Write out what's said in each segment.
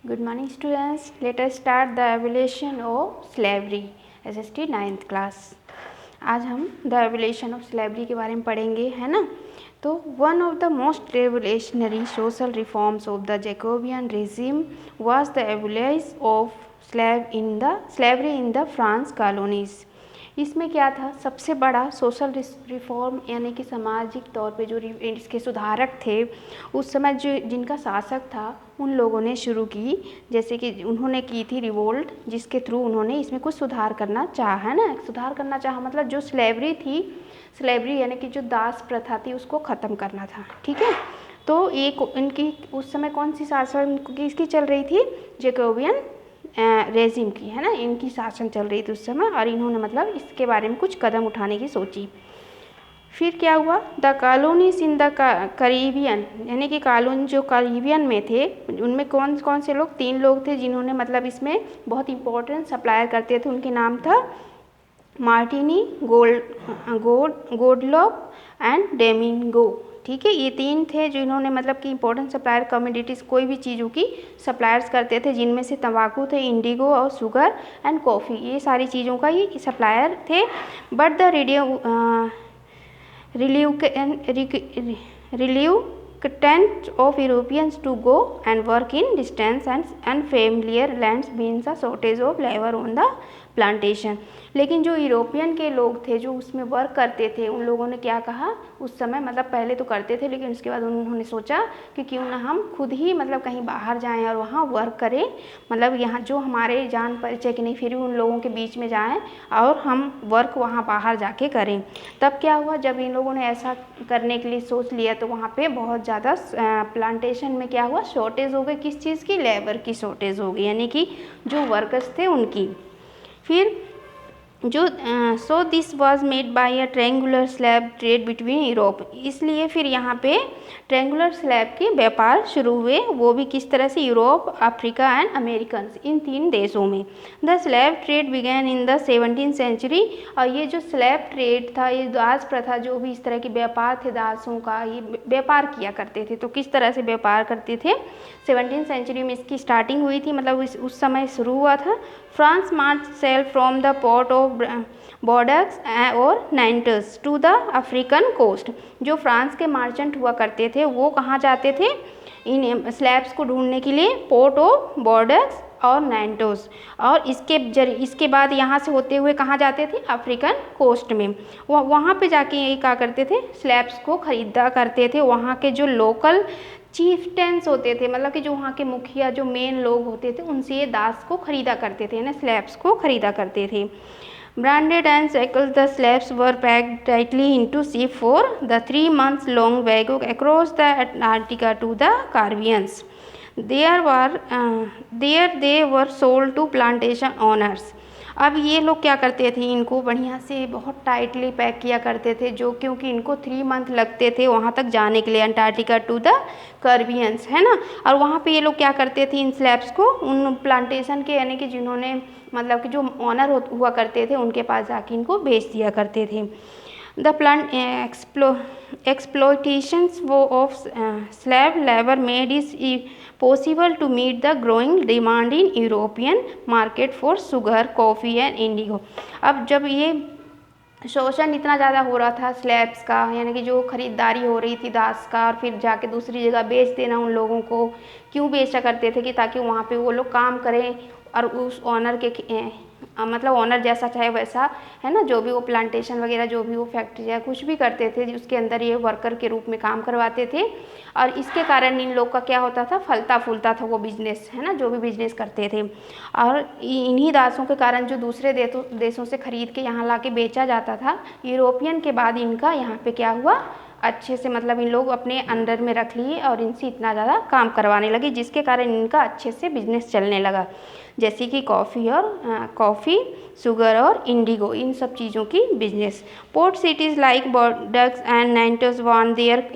Good morning students. Let us start the evaluation of slavery SST 9th class. आज हम the evolution of slavery के बारे में पढ़ेंगे, है ना। तो one of the most revolutionary social reforms of the Jacobian regime was the abolition of slavery in the France colonies. इसमें क्या था, सबसे बड़ा सोशल रिफॉर्म यानी कि सामाजिक तौर पे जो इसके सुधारक थे उस समय जो जिनका शासक था उन लोगों ने शुरू की, जैसे कि उन्होंने की थी रिवोल्ट, जिसके थ्रू उन्होंने इसमें कुछ सुधार करना चाहा, है ना। सुधार करना चाहा मतलब जो स्लेवरी यानी कि जो दास प्रथा थी उसको ख़त्म करना था, ठीक है। तो एक इनकी उस समय कौन सी शासन किसकी चल रही थी, जैकोबियन रेजिम की, है ना। इनकी शासन चल रही थी उस समय और इन्होंने मतलब इसके बारे में कुछ कदम उठाने की सोची। फिर क्या हुआ, the colonies in the Caribbean यानी कि कॉलोनी जो कैरिबियन में थे उनमें कौन कौन से लोग, 3 लोग थे जिन्होंने मतलब इसमें बहुत इंपॉर्टेंट सप्लायर करते थे। उनके नाम था मार्टिनी, गोडलॉप एंड डेमिंगो, ठीक है। ये 3 थे जो इन्होंने मतलब कि इंपॉर्टेंट सप्लायर कमोडिटीज़ कोई भी चीज़ों की सप्लायर्स करते थे, जिनमें से तंबाकू थे, इंडिगो और शुगर एंड कॉफ़ी, ये सारी चीज़ों का ये सप्लायर थे। But the reluctant of Europeans to go and work in distant and unfamiliar lands means a shortage of labor on the plantation। लेकिन जो यूरोपियन के लोग थे जो उसमें वर्क करते थे, उन लोगों ने क्या कहा उस समय, मतलब पहले तो करते थे लेकिन उसके बाद उन्होंने सोचा कि क्यों ना हम खुद ही मतलब कहीं बाहर जाएं और वहाँ वर्क करें, मतलब यहाँ जो हमारे जान परिचय के नहीं फिर भी उन लोगों के बीच में जाएं और हम वर्क वहाँ बाहर जाके करें। तब क्या हुआ, जब इन लोगों ने ऐसा करने के लिए सोच लिया तो वहाँ पे बहुत ज़्यादा प्लांटेशन में क्या हुआ, शॉर्टेज हो गई। किस चीज़ की, लेबर की शॉर्टेज हो गई, यानी कि जो वर्कर्स थे उनकी। फिर जो so this was made by a triangular slab trade between Europe, इसलिए फिर यहाँ पे ट्रायंगुलर स्लैब के व्यापार शुरू हुए, वो भी किस तरह से, यूरोप, अफ्रीका एंड अमेरिकन, इन 3 देशों में। The slave trade began in the 17th century, और ये जो स्लैब ट्रेड था, ये दास प्रथा, जो भी इस तरह के व्यापार थे दासों का, ये व्यापार किया करते थे। तो किस तरह से व्यापार करते थे, 17th सेंचुरी में इसकी स्टार्टिंग हुई थी, मतलब उस समय शुरू हुआ था। France march sail from the port of Bordeaux और Nantes to the African coast. जो फ्रांस के मार्चेंट हुआ करते थे वो कहाँ जाते थे, इन स्लैब्स को ढूंढने के लिए, पोर्ट ऑफ बॉर्डर्स और नाइंटोस, और इसके बाद यहाँ से होते हुए कहाँ जाते थे, अफ्रीकन कोस्ट में। वहाँ पे जाके ये क्या करते थे, स्लैब्स को खरीदा करते थे। वहाँ के जो लोकल चीफ्टेंस होते थे, मतलब कि जो वहाँ के मुखिया, जो मेन लोग होते थे, उनसे ये दास को खरीदा करते थे, ना स्लैब्स को खरीदा करते थे। Branded and shackled, the slabs were packed tightly into ship for the 3 months long voyage across the Antarctica to the Caribbeans. There they were sold to plantation owners. अब ये लोग क्या करते थे, इनको बढ़िया से बहुत टाइटली पैक किया करते थे, जो क्योंकि इनको 3 मंथ लगते थे वहाँ तक जाने के लिए, अंटार्कटिका टू द कार्बियंस, है ना। और वहाँ पे ये लोग क्या करते थे, इन स्लैब्स को उन प्लांटेशन के यानी कि जिन्होंने मतलब कि जो ऑनर हुआ करते थे उनके पास जाके इनको बेच दिया करते थे। The plant exploitations of slave labor made it possible to meet the growing demand in European market for sugar, coffee and indigo। अब जब ये शोषण इतना ज़्यादा हो रहा था स्लैब्स का, यानी कि जो ख़रीदारी हो रही थी दास का, और फिर जाके दूसरी जगह बेच देना उन लोगों को, क्यों बेचा करते थे कि ताकि वहाँ पे वो लोग काम करें और उस ऑनर के मतलब ऑनर जैसा चाहे वैसा, है ना, जो भी वो प्लांटेशन वगैरह, जो भी वो फैक्ट्री या कुछ भी करते थे उसके अंदर ये वर्कर के रूप में काम करवाते थे। और इसके कारण इन लोग का क्या होता था, फलता फूलता था वो बिजनेस, है ना, जो भी बिजनेस करते थे। और इन्हीं दासों के कारण जो दूसरे देशों से खरीद के यहाँ ला के बेचा जाता था, यूरोपियन के बाद इनका यहाँ पे क्या हुआ, अच्छे से मतलब इन लोग अपने अंडर में रख लिए और इनसे इतना ज़्यादा काम करवाने लगे, जिसके कारण इनका अच्छे से बिजनेस चलने लगा। जैसे कि कॉफ़ी, शुगर और इंडिगो, इन सब चीज़ों की business. Port cities like Bordeaux and Nantes want their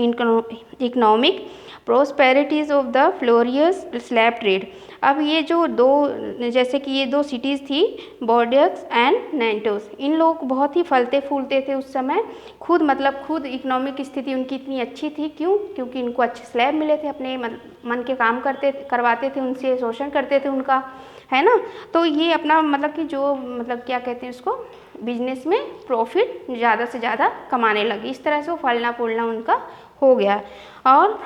economic prosperities of the flourishing slave trade. अब ये जो दो, जैसे कि ये दो सिटीज़ थी बॉर्डियस एंड नैंटोस, इन लोग बहुत ही फलते फूलते थे उस समय। खुद इकोनॉमिक स्थिति उनकी इतनी अच्छी थी। क्यों? क्योंकि इनको अच्छे स्लैब मिले थे, अपने मन के काम करवाते थे उनसे, शोषण करते थे उनका, है ना। तो ये अपना कि जो क्या कहते हैं उसको, बिजनेस में प्रॉफिट ज़्यादा से ज़्यादा कमाने लगे। इस तरह से वो फलना फूलना उनका हो गया और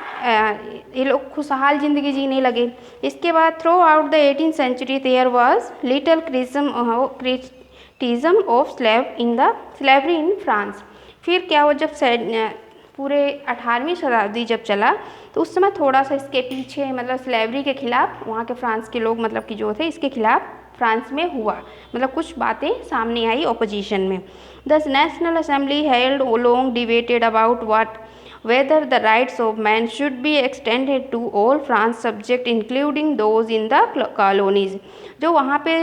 ये लोग खुशहाल ज़िंदगी जीने लगे। इसके बाद throughout the 18th century there was little criticism of slavery in France. फिर क्या हुआ, जब पूरे 18वीं शताब्दी जब चला तो उस समय थोड़ा सा इसके पीछे स्लेवरी के खिलाफ वहाँ के फ्रांस के लोग कि जो थे इसके खिलाफ फ्रांस में हुआ, कुछ बातें सामने आई ऑपोजिशन में। The national assembly held long debated about whether the rights of man should be extended to all France subject including those in the colonies। जो वहाँ पे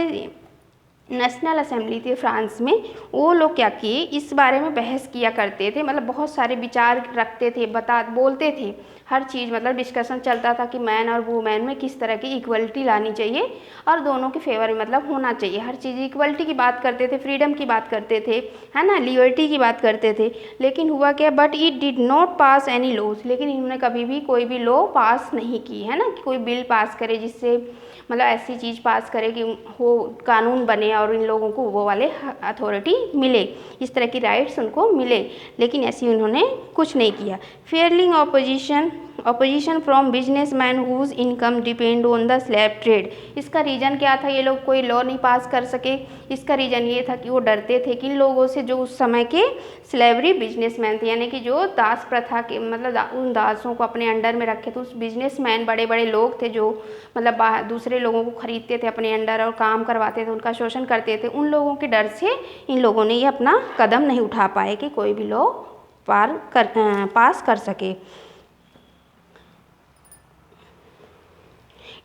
नेशनल असेंबली थी फ्रांस में, वो लोग क्या किए, इस बारे में बहस किया करते थे, बहुत सारे विचार रखते थे, बोलते थे, हर चीज़ डिस्कशन चलता था कि मैन और वुमेन में किस तरह की इक्वलिटी लानी चाहिए और दोनों के फेवर में होना चाहिए। हर चीज़ इक्वलिटी की बात करते थे, फ्रीडम की बात करते थे, है ना, लिबर्टी की बात करते थे। लेकिन हुआ क्या, but it did not pass any laws. लेकिन इन्होंने कभी भी कोई भी लॉ पास नहीं की, है ना, कि कोई बिल पास करे जिससे ऐसी चीज़ पास करे कि वो कानून बने और इन लोगों को वो वाले अथॉरिटी मिले, इस तरह की राइट्स उनको मिले। लेकिन ऐसी उन्होंने कुछ नहीं किया। फेयरलिंग opposition from businessman whose income depend on the slave trade. इसका रीज़न क्या था, ये लोग कोई लॉ नहीं पास कर सके। इसका रीज़न ये था कि वो डरते थे कि इन लोगों से जो उस समय के स्लेवरी बिजनेसमैन थे, यानी कि जो दास प्रथा के उन दासों को अपने अंडर में रखे थे, उस बिजनेसमैन बड़े बड़े लोग थे जो दूसरे लोगों को खरीदते थे अपने अंडर और काम करवाते थे, उनका शोषण करते थे। उन लोगों के डर से इन लोगों ने ये अपना कदम नहीं उठा पाए कि कोई भी लॉ पास कर सके।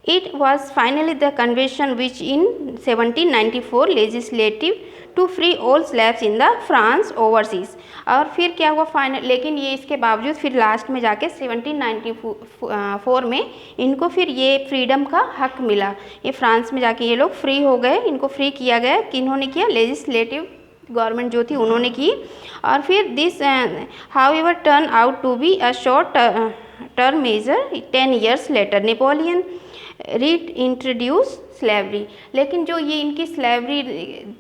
It was finally the convention which in 1794 legislative to free all slaves in the France overseas। और फिर क्या हुआ फाइनल, लेकिन ये इसके बावजूद फिर लास्ट में जाके 1794 में इनको फिर ये फ्रीडम का हक मिला। ये फ्रांस में जाके ये लोग फ्री हो गए, इनको फ्री किया गया। कि इन्होंने किया, लेजिस्लेटिव गवर्नमेंट जो थी उन्होंने की। और फिर this however turn out to be a short term measure. 10 years later Napoleon introduce slavery. लेकिन जो ये इनकी स्लेवरी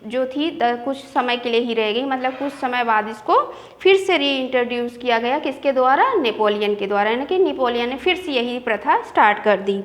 जो थी कुछ समय के लिए ही रह गई, कुछ समय बाद इसको फिर से रीइंट्रोड्यूस किया गया। किसके द्वारा? नेपोलियन के द्वारा, यानी कि नेपोलियन ने फिर से यही प्रथा स्टार्ट कर दी।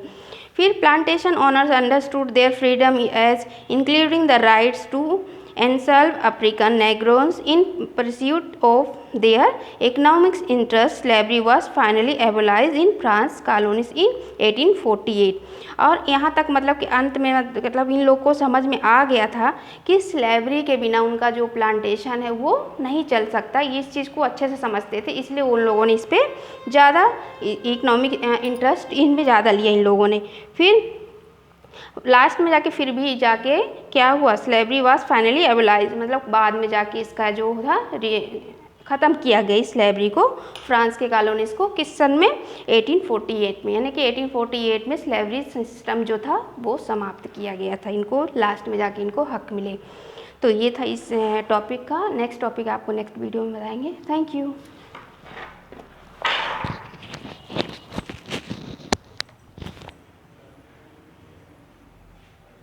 फिर plantation owners understood their freedom as including the rights to enslave African Negroes in pursuit of their economic interests। Slavery was finally abolished in France colonies in 1848। और यहाँ तक कि अंत में इन लोग को समझ में आ गया था कि स्लेवरी के बिना उनका जो प्लांटेशन है वो नहीं चल सकता। ये इस चीज़ को अच्छे से समझते थे, इसलिए उन लोगों ने इस पर ज़्यादा इकोनॉमिक इंटरेस्ट इनमें ज़्यादा लिया इन लोगों ने। फिर लास्ट में जाके फिर भी जाके क्या हुआ, स्लेवरी वाज फाइनली एबोलाइज, बाद में जाके इसका जो था ख़त्म किया गया स्लेवरी को, फ्रांस के कॉलोनीज़ को। किस सन में? 1848 में, यानी कि 1848 में स्लेवरी सिस्टम जो था वो समाप्त किया गया था। इनको लास्ट में जाके इनको हक मिले। तो ये था इस टॉपिक का। नेक्स्ट टॉपिक आपको नेक्स्ट वीडियो में बताएंगे। Thank you.